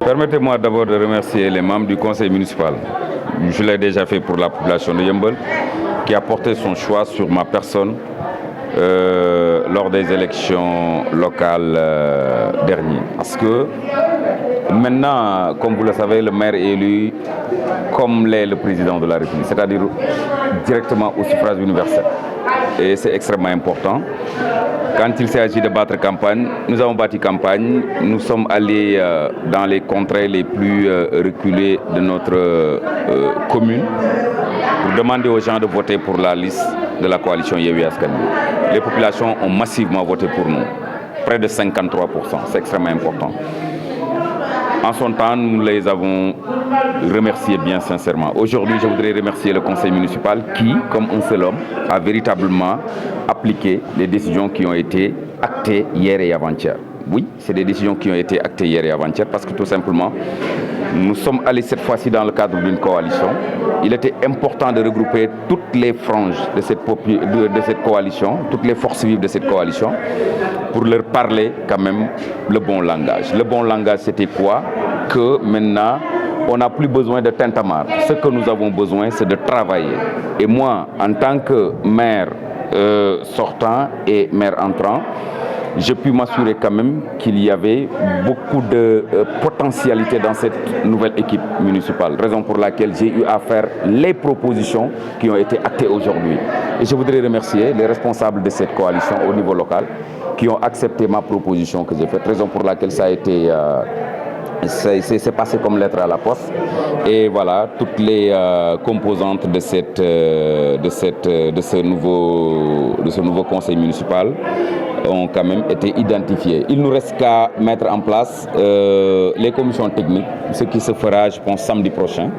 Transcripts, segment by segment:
Permettez-moi d'abord de remercier les membres du conseil municipal. Je l'ai déjà fait pour la population de Yeumbeul, qui a porté son choix sur ma personne lors des élections locales dernières. Parce que maintenant, comme vous le savez, le maire est élu comme l'est le président de la République, c'est-à-dire directement au suffrage universel. Et c'est extrêmement important. Quand il s'agit de battre campagne, nous avons bâti campagne, nous sommes allés dans les contrées les plus reculées de notre commune pour demander aux gens de voter pour la liste de la coalition Yewwi Askan Wi. Les populations ont massivement voté pour nous, près de 53%, c'est extrêmement important. En son temps, nous les avons remerciés bien sincèrement. Aujourd'hui, je voudrais remercier le conseil municipal qui, comme un seul homme, a véritablement appliqué les décisions qui ont été actées hier et avant-hier. Oui, c'est des décisions qui ont été actées hier et avant-hier parce que tout simplement, nous sommes allés cette fois-ci dans le cadre d'une coalition. Il était important de regrouper toutes les franges de cette coalition, toutes les forces vives de cette coalition, pour leur parler quand même le bon langage. Le bon langage, c'était quoi? Que maintenant, on n'a plus besoin de tintamarre. Ce que nous avons besoin, c'est de travailler. Et moi, en tant que maire sortant et maire entrant, j'ai pu m'assurer quand même qu'il y avait beaucoup de potentialité dans cette nouvelle équipe municipale. Raison pour laquelle j'ai eu à faire les propositions qui ont été actées aujourd'hui. Et je voudrais remercier les responsables de cette coalition au niveau local qui ont accepté ma proposition que j'ai faite. Raison pour laquelle ça a été... c'est passé comme lettre à la poste. Et voilà, toutes les composantes de ce nouveau conseil municipal ont quand même été identifiées. Il ne nous reste qu'à mettre en place les commissions techniques, ce qui se fera, je pense, samedi prochain.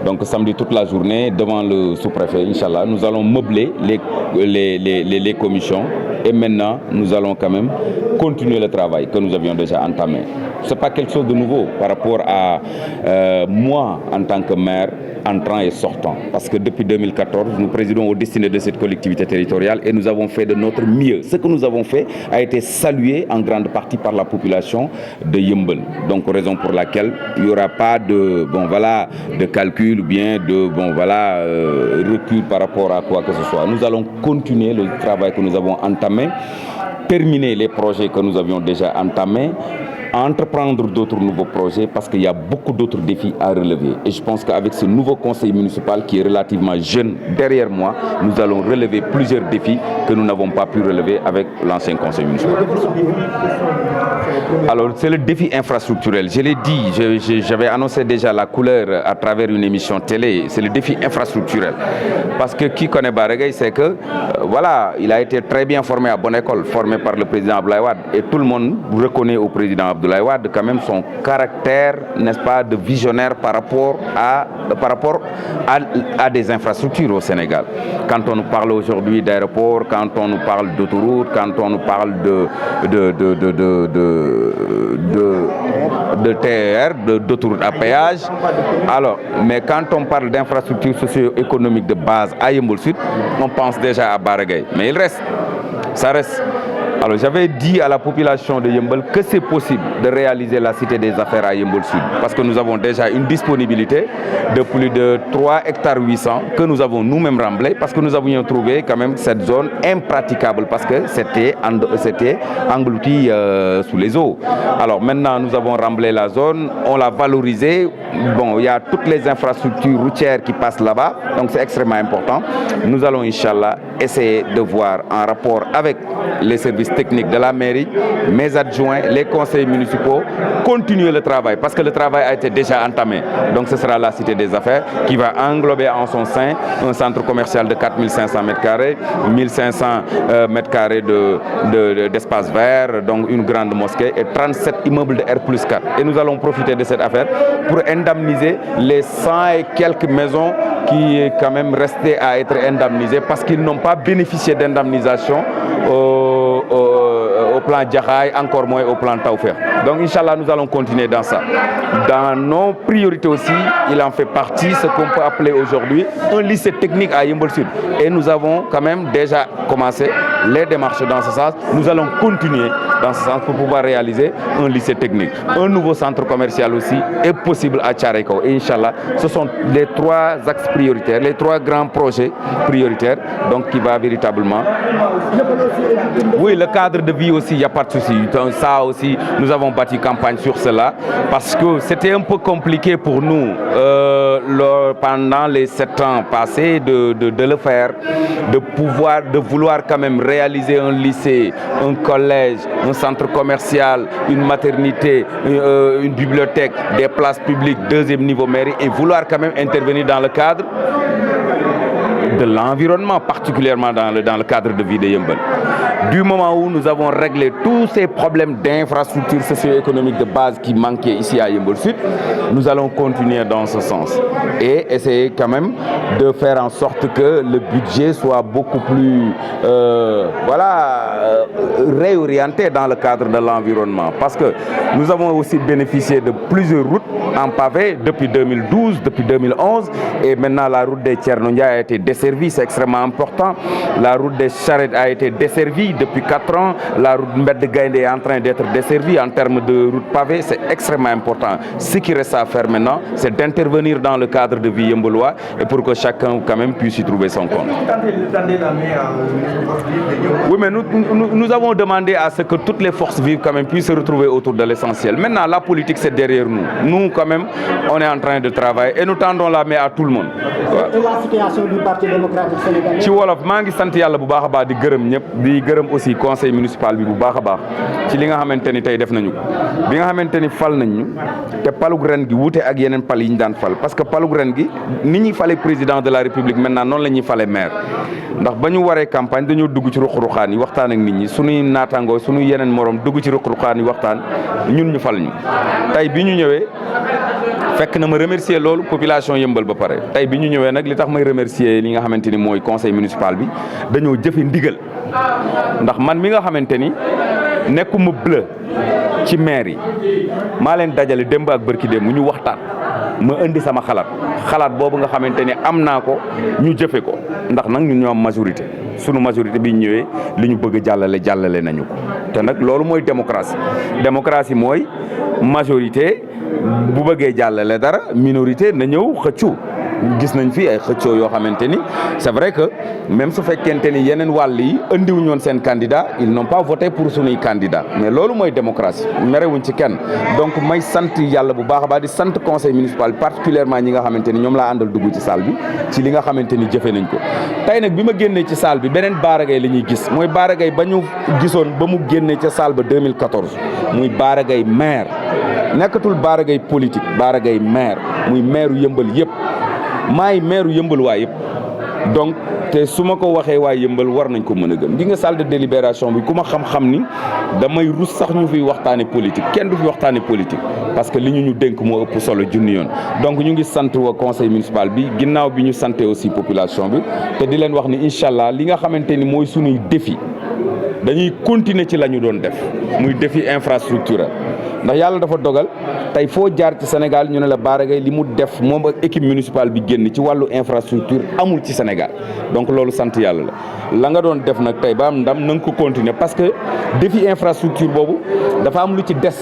Donc samedi toute la journée, devant le sous-préfet, Inch'Allah, nous allons meubler les commissions. Et maintenant, nous allons quand même continuer le travail que nous avions déjà entamé. Ce n'est pas quelque chose de nouveau par rapport à moi en tant que maire entrant et sortant. Parce que depuis 2014, nous présidons aux destinées de cette collectivité territoriale et nous avons fait de notre mieux. Ce que nous avons fait a été salué en grande partie par la population de Yeumbeul. Donc, raison pour laquelle il n'y aura pas de, de calcul ou bien de recul par rapport à quoi que ce soit. Nous allons continuer le travail que nous avons entamé, terminer les projets que nous avions déjà entamés, entreprendre d'autres nouveaux projets parce qu'il y a beaucoup d'autres défis à relever. Et je pense qu'avec ce nouveau conseil municipal qui est relativement jeune derrière moi, nous allons relever plusieurs défis que nous n'avons pas pu relever avec l'ancien conseil municipal. Alors, c'est le défi infrastructurel. Je l'ai dit, j'avais annoncé déjà la couleur à travers une émission télé. C'est le défi infrastructurel. Parce que qui connaît Baragay, c'est que, il a été très bien formé à bonne école, formé par le président Abdoulaye Wade. Et tout le monde reconnaît au président Abdoulaye Wade quand même son caractère, n'est-ce pas, de visionnaire par rapport à des infrastructures au Sénégal. Quand on nous parle aujourd'hui d'aéroports, quand on nous parle d'autoroutes, quand on nous parle de TER, d'autoroutes à péage. Alors, mais quand on parle d'infrastructures socio-économiques de base à Yeumbeul Sud, on pense déjà à Baragay. Mais ça reste. Alors j'avais dit à la population de Yeumbeul que c'est possible de réaliser la cité des affaires à Yeumbeul Sud parce que nous avons déjà une disponibilité de plus de 3 hectares 800 que nous avons nous-mêmes remblé parce que nous avions trouvé quand même cette zone impraticable parce que c'était englouti sous les eaux. Alors maintenant nous avons remblé la zone, on l'a valorisée. Bon, il y a toutes les infrastructures routières qui passent là-bas, donc c'est extrêmement important. Nous allons, Inch'Allah, essayer de voir en rapport avec les services techniques de la mairie, mes adjoints, les conseils municipaux, continuer le travail parce que le travail a été déjà entamé. Donc ce sera la cité des affaires qui va englober en son sein un centre commercial de 4500 m², 1500 m² d'espace vert, donc une grande mosquée et 37 immeubles de R+4. Et nous allons profiter de cette affaire pour indemniser les 100 et quelques maisons qui est quand même resté à être indemnisés parce qu'ils n'ont pas bénéficié d'indemnisation plan Jaxaay, encore moins au plan Tawfekh. Donc Inch'Allah, nous allons continuer dans ça. Dans nos priorités aussi, il en fait partie ce qu'on peut appeler aujourd'hui un lycée technique à Yeumbeul Sud. Et nous avons quand même déjà commencé les démarches dans ce sens. Nous allons continuer dans ce sens pour pouvoir réaliser un lycée technique. Un nouveau centre commercial aussi est possible à Thiaroye Kao. Et Inch'Allah, ce sont les 3 axes prioritaires, les 3 grands projets prioritaires, donc qui va véritablement... Oui, le cadre de vie aussi, il n'y a pas de souci. Donc, ça aussi, nous avons bâti campagne sur cela parce que c'était un peu compliqué pour nous pendant les 7 ans passés de le faire, de vouloir quand même réaliser un lycée, un collège, un centre commercial, une maternité, une bibliothèque, des places publiques, 2e niveau mairie et vouloir quand même intervenir dans le cadre de l'environnement, particulièrement dans le cadre de vie de Yeumbeul. Du moment où nous avons réglé tous ces problèmes d'infrastructures socio-économiques de base qui manquaient ici à Yeumbeul Sud, nous allons continuer dans ce sens et essayer quand même de faire en sorte que le budget soit beaucoup plus réorienté dans le cadre de l'environnement. Parce que nous avons aussi bénéficié de plusieurs routes en pavé depuis 2012, depuis 2011 et maintenant la route des Thierno Ndiaye a été desservie, c'est extrêmement important. La route des Charrettes a été desservie depuis 4 ans. La route Mbedd Gaïndé est en train d'être desservie en termes de route pavée, c'est extrêmement important. Ce qui reste à faire maintenant, c'est d'intervenir dans le cadre de vie yeumbeullois et pour que chacun quand même puisse y trouver son compte. Oui, mais nous avons demandé à ce que toutes les forces vives quand même puissent se retrouver autour de l'essentiel. Maintenant, la politique, c'est derrière nous. Nous, quand même, on est en train de travailler et nous tendons la main à tout le monde. Et la situation du Parti démocratique sénégalais. ci wolof maa ngi sant yàlla bu baax a baax di gërëm ñëpp di gërëm aussi conseil municipal bi bu baax a baax ci li nga xamante ni tey def nañu ko bi nga xamante ni fal nañ ñu te palug ren gi wuute ak yeneen pal yi ñu daan fal parce que palug ren gi ni ñuy fale président de la république maintenant noonu la ñuy fale maire ndax ba ñu waree campagne dañoo dugg ci ruq-ruqaan yi waxtaan ak nit ñi suñuy naataangoo suñuy yeneen morom dugg ci ruq-ruqaan yi waxtaan ñun ñu fal ñu tey bi ñu ñëwee fekk na ma remercier loolu population Yeumbeul ba pare tey bi ñu ñëwee nag li tax may remercier li nga xamante ni mooy conseil municipal bi dañoo jëfe ndigal ndax man mi nga xamante ni nekkuma bleu ci maire yi maa leen dajale démb ak bërki démb ñu waxtaan ma indi sama xalaat boobu nga xamante ni am naa ko ñu jëfe ko ndax nag ñun ñoo am majorité sunu majorité bi ñu ñëwee li ñu bëgg jàllale nañu ko te nag loolu mooy démocratie mooy majorité bu bëggee jàllale dara minorité na ñëw xëccu gis nañ fi ay xëccoo yoo xamante ni c'est vrai que même su fekkente ni yeneen wàll yi andiwuñu woon seen candidat ils n'ont pas voté pour sunuy candidat mais loolu mooy démocratie merewuñ ci kenn donc may sant yàlla bu baax a baax di sant conseil municipal particulièrement ñi nga xamante ni ñoom laa àndal dugg ci salle bi ci li nga xamante ni jëfe nañ ko tey nag bi ma génnee ci salle bi beneen Bara Gaye la ñuy gis mooy Bara Gaye ba ñu gisoon ba mu génnee ca salle ba 2014 muy Bara Gaye maire nekkatul Bara Gaye politique Bara Gaye maire muy maire Yeumbeul yëpp maay maire Yeumbeul waa yëpp donc te su ma ko waxee waa Yeumbeul war nañ ko mën a gëm di nga salle de délibération bi ku ma xam-xam ni damay rus sax ñu fiy waxtaane politique kenn du fi waxtaane politique parce que li ñu dénk moo ëpp solo junni yoon donc ñu ngi sant waa conseil municipal bi ginnaaw bi ñu sante aussi population bi te di leen wax ni incha allah li nga xamante ni mooy sunuy défi dañuy continuer ci la ñu doon def muy défi infrastructurel ndax yàlla dafa dogal tey foo jaar ci Sénégal ñu ne la Bara Gaye li mu def moom ak équipe municipale bi génn ci wàllu infrastructure amul ci Sénégal donc loolu sant yàlla la nga doon def nag tey ba am ndam na nga ko continuer parce que défi infrastructure boobu dafa am lu ci des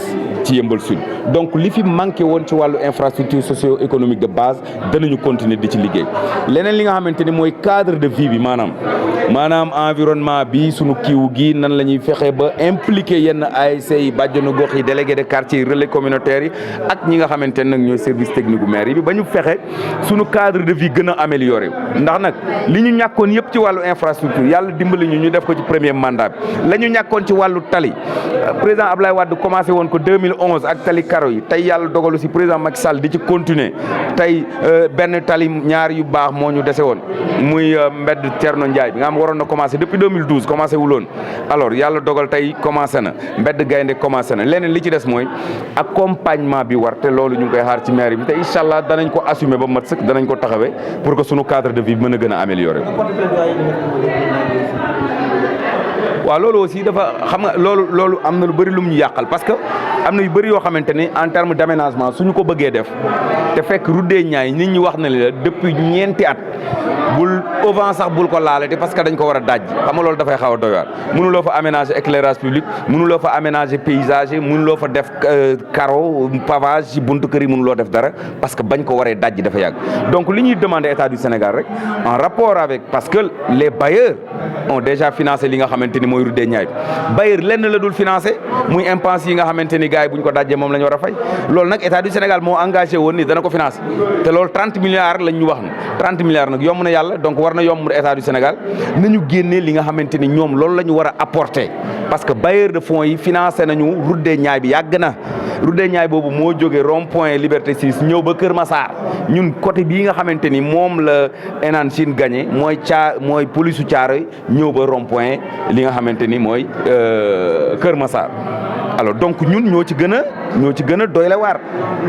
ci Yeumbeul Sud donc li fi manqué woon ci wàllu infrastructure socio-économique de base danañu continuer di ci liggéey leneen li nga xamante ni mooy cadre de vie bi maanaam environnement bi sunu kiiw gi nan la ñuy fexe ba impliqué yenn ASC yi bàjjenu gox yi délégué de quartier yi relais communautaire yi ak ñi nga xamante ne nag ñooy service technique gu maire yi ba ñu fexe sunu cadre de vie gën a amélioré ndax nag li ñu ñàkkoon yëpp ci wàllu infrastructure yàlla dimbali ñu def ko ci premier mandat bi la ñu ñàkkoon ci wàllu tali président Ablaye Wade commencé woon ko 2011 ak tali karo yi tey yàlla dogalu si président Macky Sall di ci continuer tey benn tali ñaar yu baax moo ñu dese woon muy mbedd Thierno Ndiaye bi nga xam waroon na commencé depuis 2012 commencé wuloon alors yàlla dogal tey commencé na mbedd Gaynde commencé na leneen li ci des mooy accompagnement bi war te loolu ñu ngi koy xaar ci maire bi te incha allah danañ ko assumer ba mat sëkk danañ ko taxawee pour que sunu cadre de vie mën a gën a améliorer. waaw loolu aussi dafa xam nga loolu am na lu bëri lu mu ñu yàqal parce que am na yu bëri yoo xamante ni en terme d' aménagement suñu ko bëggee def te fekk route des Niayes nit ñi wax na la depuis ñeenti at bul auvent sax bul ko laalati parce que dañ ko war a daj xam nga loolu dafay xaw a doy waar mënuloo fa aménager éclairage public mënuloo fa aménager paysager mënuloo fa def carreau pavage ci buntu kër yi mënuloo def dara parce que bañ ko waree daj dafa yàgg donc li ñuy demander état du Sénégal rek en rapport avec parce que les bailleurs ont déjà financé li nga xamante ni mooy route des Niayes bailleur lenn la dul financé muy impense yi nga xamante ni gars yi bu ñu ko dajjee moom la ñu war a fay loolu nag état du Sénégal moo engagé woon ni dana ko financé te loolu 30 milliards lañ ñu wax na 30 milliards nag yomb na yàlla donc war na yomb état du Sénégal nañu génnee li nga xamante ni ñoom loolu la ñu war a apporter parce que bailleur de fonds yi financé nañu route des Niayes bi yàgg na route des Niayes boobu moo jógee rond point Liberté 6 ñëw ba Kër Massar ñun côté bii nga xamante ni moom la Enan Chine gagné mooy police su Thiaroye ñëw ba rond point li nga xamante ni mooy Kër Massar alors donc ñun ñoo ci gën a doy la waar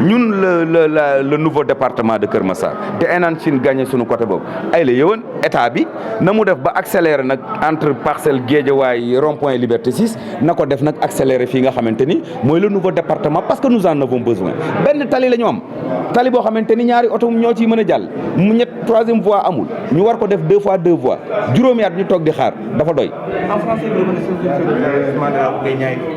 ñun le nouveau département de Kër Massar te Enan Chine gagné suñu côté boobu ay la yëwoon état bi na mu def ba accéléré nag entre Parcelles Guédiawaye rond point Liberté 6 na ko def nag accéléré fii nga xamante ni mooy le nouveau département parce que nous en avons besoin benn tali la ñu am tali boo xamante ni ñaari oto ñoo ciy mën a jàll mu ñett troisième voie amul ñu war ko def 2 fois 2 voies juróomi at ñu toog di xaar dafa doy.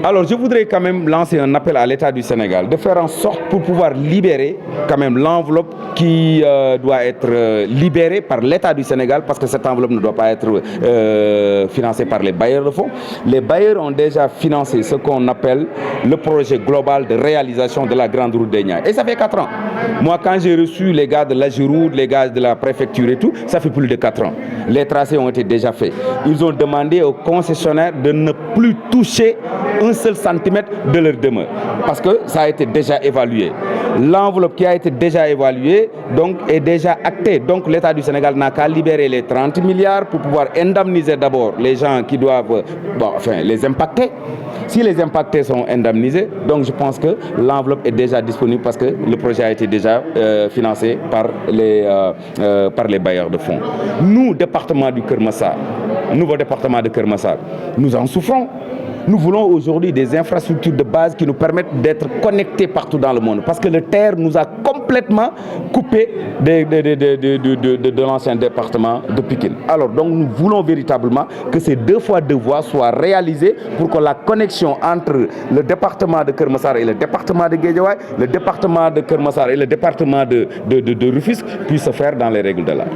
Alors je voudrais quand même lancer un appel à l'État du Sénégal de faire en sorte pour pouvoir libérer quand même l'enveloppe qui doit être libérée par l'État du Sénégal parce que cette enveloppe ne doit pas être financée par les bailleurs de fonds. Les bailleurs ont déjà financé ce qu'on appelle le projet global de réalisation de la grande route des Niayes et ça fait 4 ans. Moi quand j'ai reçu les gars de l'AGEROUTE, les gars de la préfecture et tout, ça fait plus de 4 ans. Les tracés ont été déjà faits. Ils ont demandé aux concessionnaires de ne plus toucher un seul centimètre de leur demeure parce que ça a été déjà évalué. L'enveloppe qui a été déjà évaluée donc est déjà actée. Donc l'État du Sénégal n'a qu'à libérer les 30 milliards pour pouvoir indemniser d'abord les gens qui doivent les impacter. Si les impactés sont indemnisés, donc je pense que l'enveloppe est déjà disponible parce que le projet a été déjà financé par les bailleurs de fonds. Nous, département du Kër Massar, nouveau département de Kër Massar, nous en souffrons. Nous voulons aujourd'hui des infrastructures de base qui nous permettent d'être connectés partout dans le monde parce que le TER nous a complètement coupé de l'ancien département de Pikine. Alors donc nous voulons véritablement que ces 2 fois 2 voies soient réalisées pour que la connexion entre le département de Kër Massar et le département de Guédiawaye, le département de Kër Massar et le département de Rufisque puisse se faire dans les règles de l'art.